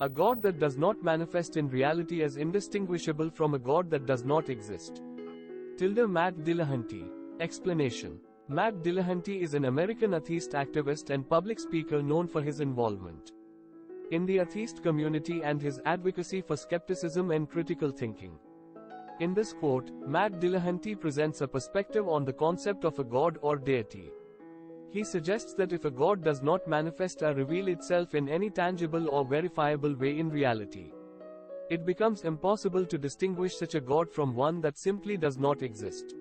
A God that does not manifest in reality as indistinguishable from a God that does not exist. Matt Dillahunty. Explanation. Matt Dillahunty is an American atheist activist and public speaker known for his involvement in the atheist community and his advocacy for skepticism and critical thinking. In this quote, Matt Dillahunty presents a perspective on the concept of a God or deity. He suggests that if a God does not manifest or reveal itself in any tangible or verifiable way in reality, it becomes impossible to distinguish such a God from one that simply does not exist.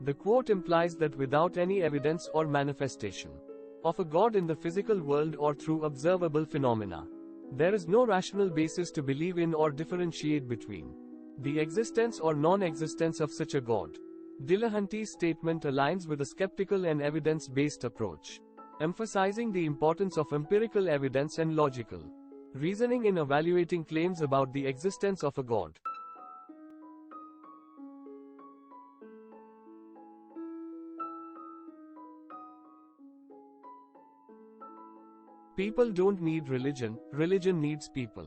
The quote implies that without any evidence or manifestation of a God in the physical world or through observable phenomena, there is no rational basis to believe in or differentiate between the existence or non-existence of such a God. Dillahunty's statement aligns with a skeptical and evidence-based approach, emphasizing the importance of empirical evidence and logical reasoning in evaluating claims about the existence of a God. People don't need religion, religion needs people.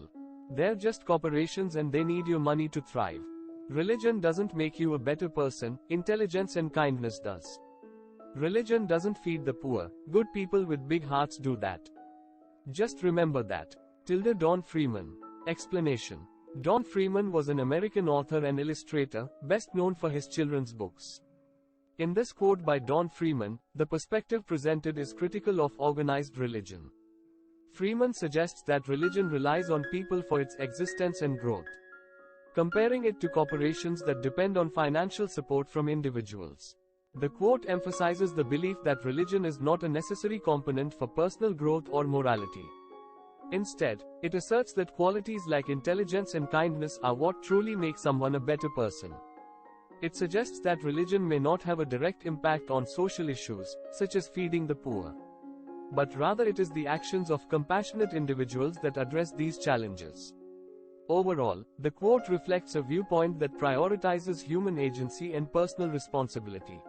They're just corporations and they need your money to thrive. Religion doesn't make you a better person, intelligence and kindness does. Religion doesn't feed the poor, good people with big hearts do that. Just remember that. Don Freeman. Explanation. Don Freeman was an American author and illustrator, best known for his children's books. In this quote by Don Freeman, the perspective presented is critical of organized religion. Freeman suggests that religion relies on people for its existence and growth, comparing it to corporations that depend on financial support from individuals. The quote emphasizes the belief that religion is not a necessary component for personal growth or morality. Instead, it asserts that qualities like intelligence and kindness are what truly make someone a better person. It suggests that religion may not have a direct impact on social issues, such as feeding the poor, but rather it is the actions of compassionate individuals that address these challenges. Overall, the quote reflects a viewpoint that prioritizes human agency and personal responsibility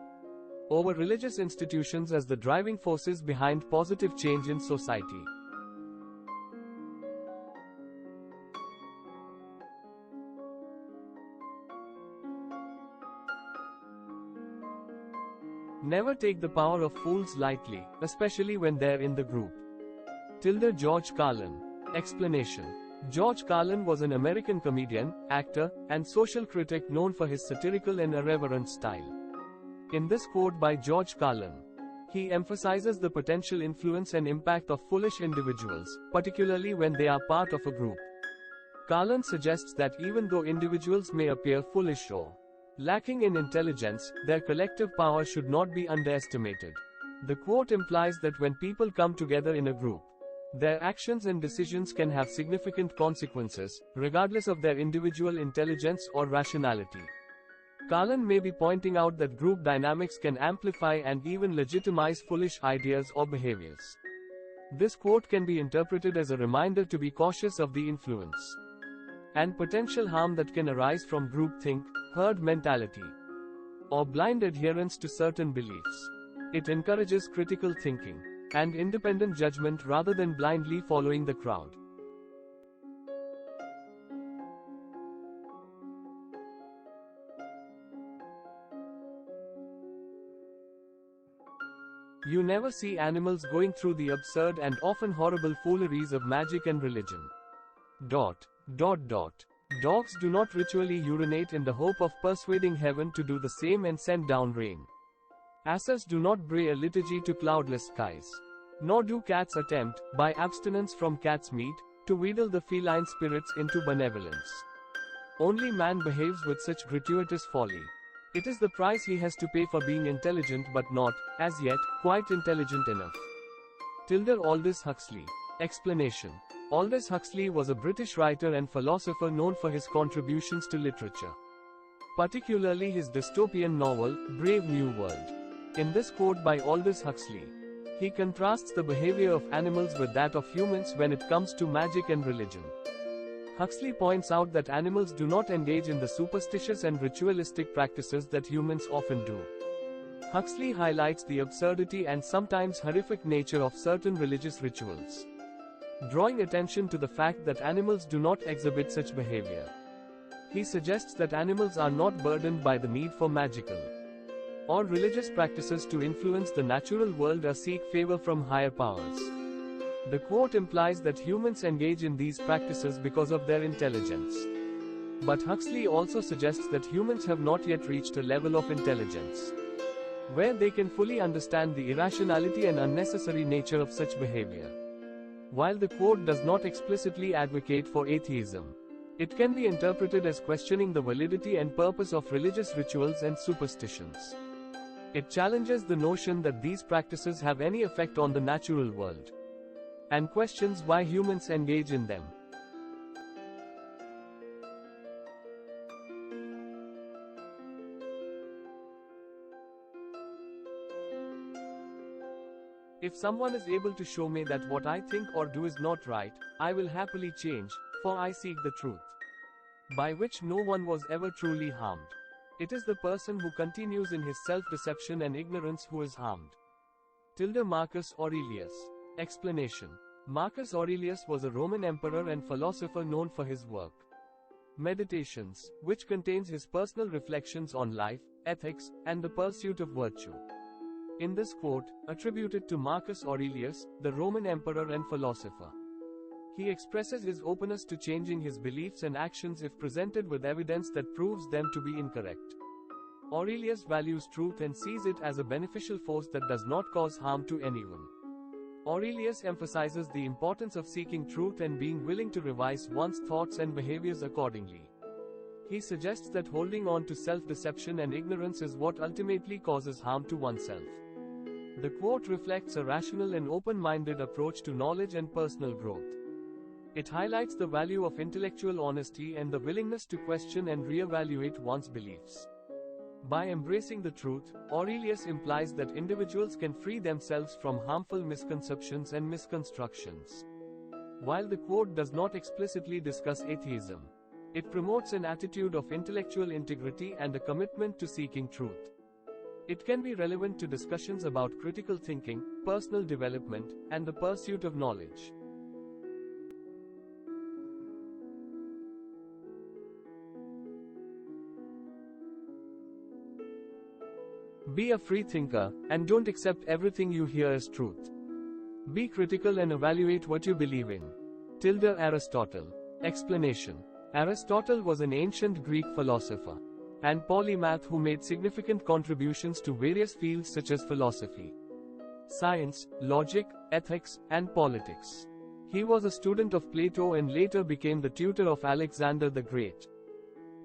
over religious institutions as the driving forces behind positive change in society. Never take the power of fools lightly, especially when they're in the group. George Carlin. Explanation. George Carlin was an American comedian, actor, and social critic known for his satirical and irreverent style. In this quote by George Carlin, he emphasizes the potential influence and impact of foolish individuals, particularly when they are part of a group. Carlin suggests that even though individuals may appear foolish or lacking in intelligence, their collective power should not be underestimated. The quote implies that when people come together in a group, their actions and decisions can have significant consequences, regardless of their individual intelligence or rationality. Carlin may be pointing out that group dynamics can amplify and even legitimize foolish ideas or behaviors. This quote can be interpreted as a reminder to be cautious of the influence and potential harm that can arise from groupthink, herd mentality, or blind adherence to certain beliefs. It encourages critical thinking and independent judgment rather than blindly following the crowd. You never see animals going through the absurd and often horrible fooleries of magic and religion. Dogs do not ritually urinate in the hope of persuading heaven to do the same and send down rain. Asses do not bray a liturgy to cloudless skies. Nor do cats attempt, by abstinence from cat's meat, to wheedle the feline spirits into benevolence. Only man behaves with such gratuitous folly. It is the price he has to pay for being intelligent but not, as yet, quite intelligent enough. Aldous Huxley. Explanation. Aldous Huxley was a British writer and philosopher known for his contributions to literature, particularly his dystopian novel, Brave New World. In this quote by Aldous Huxley, he contrasts the behavior of animals with that of humans when it comes to magic and religion. Huxley points out that animals do not engage in the superstitious and ritualistic practices that humans often do. Huxley highlights the absurdity and sometimes horrific nature of certain religious rituals. drawing attention to the fact that animals do not exhibit such behavior. He suggests that animals are not burdened by the need for magical or religious practices to influence the natural world or seek favor from higher powers. The quote implies that humans engage in these practices because of their intelligence. But Huxley also suggests that humans have not yet reached a level of intelligence where they can fully understand the irrationality and unnecessary nature of such behavior. While the quote does not explicitly advocate for atheism, it can be interpreted as questioning the validity and purpose of religious rituals and superstitions. It challenges the notion that these practices have any effect on the natural world, and questions why humans engage in them. If someone is able to show me that what I think or do is not right, I will happily change, for I seek the truth, by which no one was ever truly harmed. It is the person who continues in his self-deception and ignorance who is harmed. Marcus Aurelius. Explanation. Marcus Aurelius was a Roman emperor and philosopher known for his work Meditations, which contains his personal reflections on life, ethics, and the pursuit of virtue. In this quote, attributed to Marcus Aurelius, the Roman emperor and philosopher, he expresses his openness to changing his beliefs and actions if presented with evidence that proves them to be incorrect. Aurelius values truth and sees it as a beneficial force that does not cause harm to anyone. Aurelius emphasizes the importance of seeking truth and being willing to revise one's thoughts and behaviors accordingly. He suggests that holding on to self-deception and ignorance is what ultimately causes harm to oneself. The quote reflects a rational and open-minded approach to knowledge and personal growth. It highlights the value of intellectual honesty and the willingness to question and reevaluate one's beliefs. By embracing the truth, Aurelius implies that individuals can free themselves from harmful misconceptions and misconstructions. While the quote does not explicitly discuss atheism, it promotes an attitude of intellectual integrity and a commitment to seeking truth. It can be relevant to discussions about critical thinking, personal development, and the pursuit of knowledge. Be a free thinker, and don't accept everything you hear as truth. Be critical and evaluate what you believe in. Aristotle. Explanation. Aristotle was an ancient Greek philosopher and polymath who made significant contributions to various fields such as philosophy, science, logic, ethics, and politics. He was a student of Plato and later became the tutor of Alexander the Great.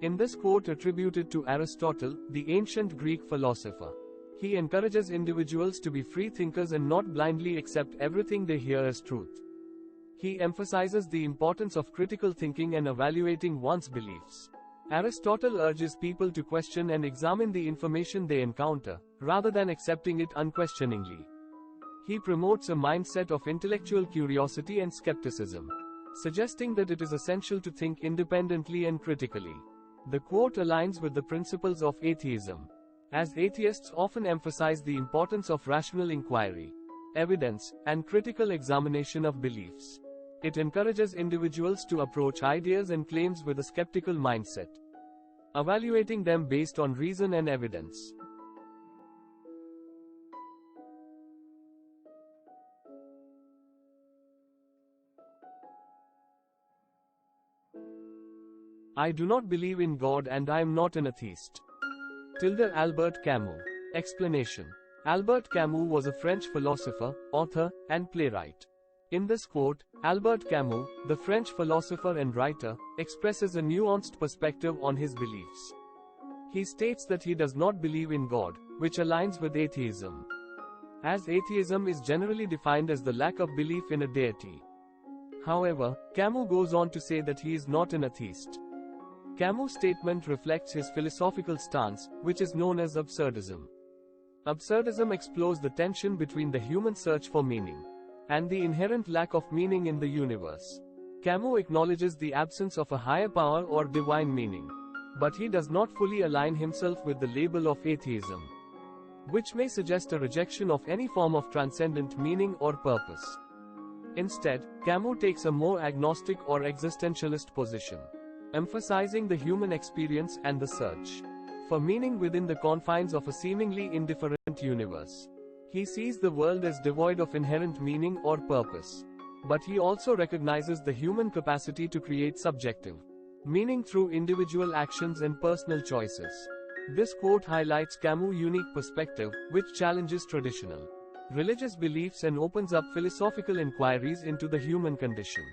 In this quote attributed to Aristotle, the ancient Greek philosopher, he encourages individuals to be free thinkers and not blindly accept everything they hear as truth. He emphasizes the importance of critical thinking and evaluating one's beliefs. Aristotle urges people to question and examine the information they encounter, rather than accepting it unquestioningly. He promotes a mindset of intellectual curiosity and skepticism, suggesting that it is essential to think independently and critically. The quote aligns with the principles of atheism, as atheists often emphasize the importance of rational inquiry, evidence, and critical examination of beliefs. It encourages individuals to approach ideas and claims with a skeptical mindset, evaluating them based on reason and evidence. I do not believe in God and I am not an atheist. Albert Camus. Explanation. Albert Camus was a French philosopher, author, and playwright. In this quote, Albert Camus, the French philosopher and writer, expresses a nuanced perspective on his beliefs. He states that he does not believe in God, which aligns with atheism, as atheism is generally defined as the lack of belief in a deity. However, Camus goes on to say that he is not an atheist. Camus' statement reflects his philosophical stance, which is known as absurdism. Absurdism explores the tension between the human search for meaning and the inherent lack of meaning in the universe. Camus acknowledges the absence of a higher power or divine meaning, but he does not fully align himself with the label of atheism, which may suggest a rejection of any form of transcendent meaning or purpose. Instead, Camus takes a more agnostic or existentialist position, emphasizing the human experience and the search for meaning within the confines of a seemingly indifferent universe. He sees the world as devoid of inherent meaning or purpose. But he also recognizes the human capacity to create subjective meaning through individual actions and personal choices. This quote highlights Camus' unique perspective, which challenges traditional religious beliefs and opens up philosophical inquiries into the human condition.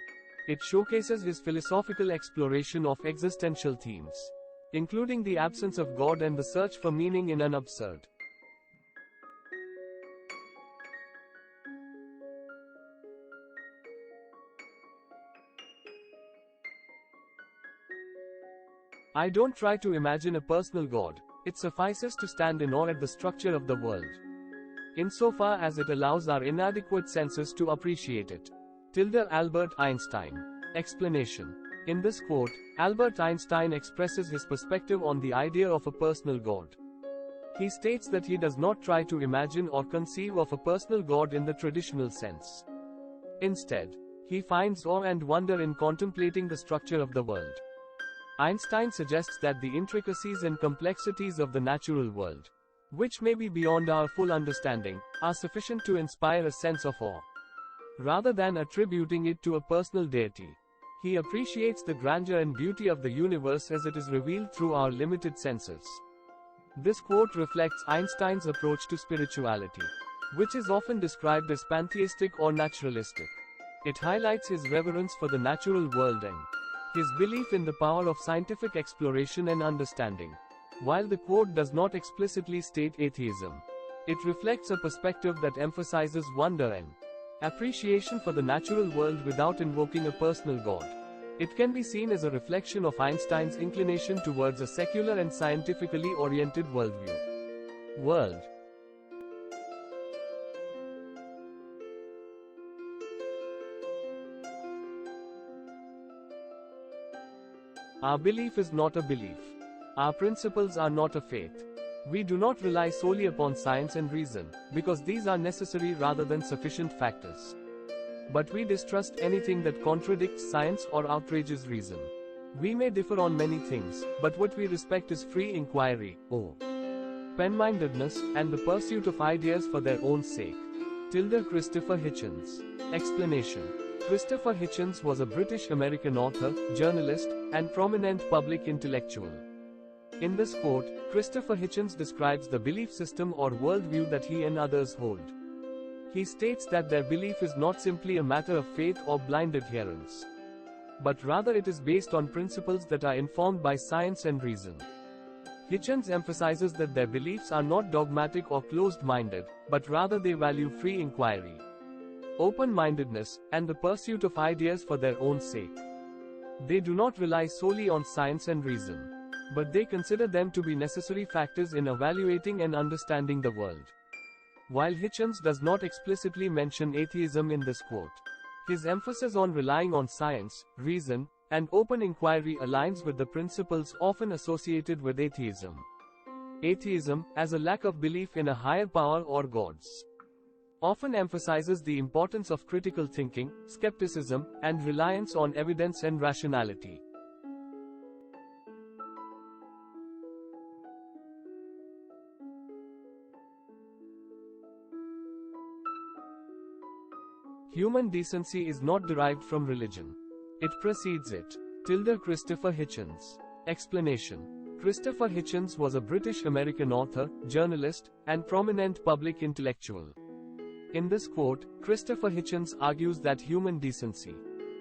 It showcases his philosophical exploration of existential themes, including the absence of God and the search for meaning in an absurd, I don't try to imagine a personal God. It suffices to stand in awe at the structure of the world, insofar as it allows our inadequate senses to appreciate it. Albert Einstein. Explanation. In this quote, Albert Einstein expresses his perspective on the idea of a personal God. He states that he does not try to imagine or conceive of a personal God in the traditional sense. Instead, he finds awe and wonder in contemplating the structure of the world. Einstein suggests that the intricacies and complexities of the natural world, which may be beyond our full understanding, are sufficient to inspire a sense of awe, rather than attributing it to a personal deity. He appreciates the grandeur and beauty of the universe as it is revealed through our limited senses. This quote reflects Einstein's approach to spirituality, which is often described as pantheistic or naturalistic. It highlights his reverence for the natural world and his belief in the power of scientific exploration and understanding. While the quote does not explicitly state atheism, it reflects a perspective that emphasizes wonder and appreciation for the natural world without invoking a personal God. It can be seen as a reflection of Einstein's inclination towards a secular and scientifically oriented worldview. Our belief is not a belief. Our principles are not a faith. We do not rely solely upon science and reason, because these are necessary rather than sufficient factors. But we distrust anything that contradicts science or outrages reason. We may differ on many things, but what we respect is free inquiry, open-mindedness, and the pursuit of ideas for their own sake. Christopher Hitchens. Explanation. Christopher Hitchens was a British-American author, journalist, and prominent public intellectual. In this quote, Christopher Hitchens describes the belief system or worldview that he and others hold. He states that their belief is not simply a matter of faith or blind adherence, but rather it is based on principles that are informed by science and reason. Hitchens emphasizes that their beliefs are not dogmatic or closed-minded, but rather they value free inquiry, open-mindedness, and the pursuit of ideas for their own sake. They do not rely solely on science and reason, but they consider them to be necessary factors in evaluating and understanding the world. While Hitchens does not explicitly mention atheism in this quote, his emphasis on relying on science, reason, and open inquiry aligns with the principles often associated with atheism. Atheism, as a lack of belief in a higher power or gods, often emphasizes the importance of critical thinking, skepticism, and reliance on evidence and rationality. Human decency is not derived from religion. It precedes it. Christopher Hitchens. Explanation. Christopher Hitchens was a British-American author, journalist, and prominent public intellectual. In this quote, Christopher Hitchens argues that human decency,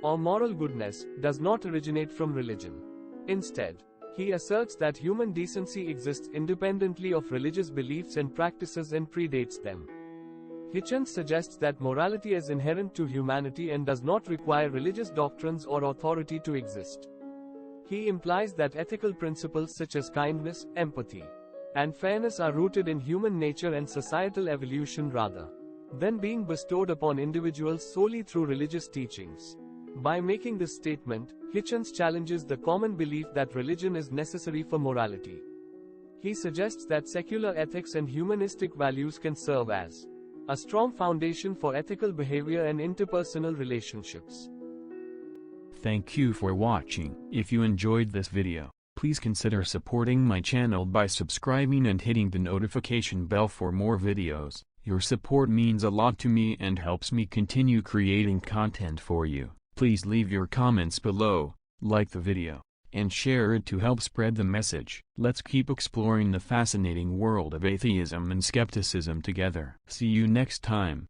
or moral goodness, does not originate from religion. Instead, he asserts that human decency exists independently of religious beliefs and practices and predates them. Hitchens suggests that morality is inherent to humanity and does not require religious doctrines or authority to exist. He implies that ethical principles such as kindness, empathy, and fairness are rooted in human nature and societal evolution rather than being bestowed upon individuals solely through religious teachings. By making this statement, Hitchens challenges the common belief that religion is necessary for morality. He suggests that secular ethics and humanistic values can serve as a strong foundation for ethical behavior and interpersonal relationships. Thank you for watching. If you enjoyed this video, please consider supporting my channel by subscribing and hitting the notification bell for more videos. Your support means a lot to me and helps me continue creating content for you. Please leave your comments below, like the video, and share it to help spread the message. Let's keep exploring the fascinating world of atheism and skepticism together. See you next time.